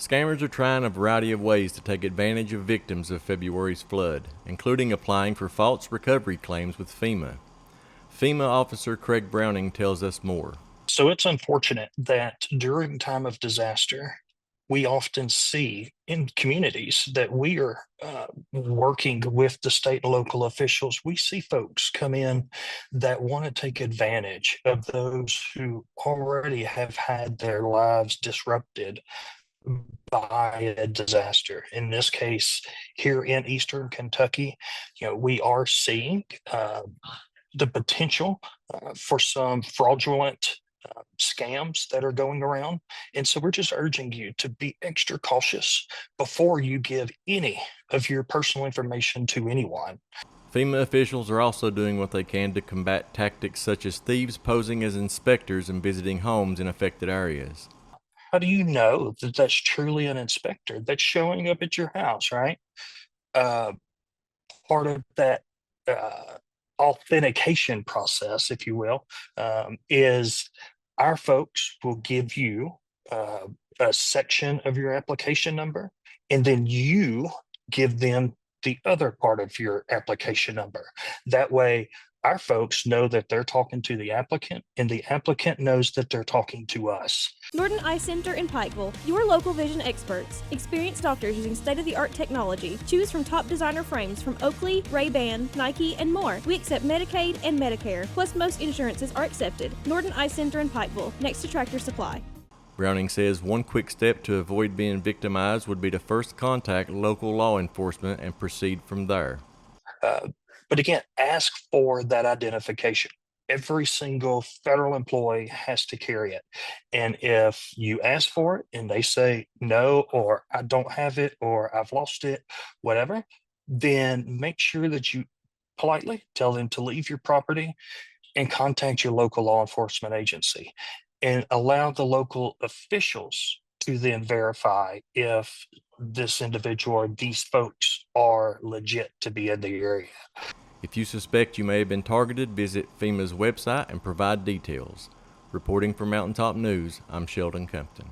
Scammers are trying a variety of ways to take advantage of victims of February's flood, including applying for false recovery claims with FEMA. FEMA officer Craig Browning tells us more. So it's unfortunate that during time of disaster, we often see in communities that we are working with the state and local officials. We see folks come in that want to take advantage of those who already have had their lives disrupted by a disaster. In this case, here in Eastern Kentucky, we are seeing the potential for some fraudulent scams that are going around. And so we're just urging you to be extra cautious before you give any of your personal information to anyone. FEMA officials are also doing what they can to combat tactics such as thieves posing as inspectors and visiting homes in affected areas. How do you know that that's truly an inspector that's showing up at your house, right? Uh, Part of that authentication process, if you will, is our folks will give you a section of your application number, and then you give them the other part of your application number. That way, our folks know that they're talking to the applicant, and the applicant knows that they're talking to us. Norton Eye Center in Pikeville, your local vision experts. Experienced doctors using state-of-the-art technology. Choose from top designer frames from Oakley, Ray-Ban, Nike, and more. We accept Medicaid and Medicare, plus most insurances are accepted. Norton Eye Center in Pikeville, next to Tractor Supply. Browning says one quick step to avoid being victimized would be to first contact local law enforcement and proceed from there. But again, ask for that identification. Every single federal employee has to carry it. And if you ask for it and they say no, or I don't have it, or I've lost it, whatever, then make sure that you politely tell them to leave your property and contact your local law enforcement agency and allow the local officials to then verify if this individual or these folks are legit to be in the area. If you suspect you may have been targeted, visit FEMA's website and provide details. Reporting for Mountaintop News, I'm Sheldon Compton.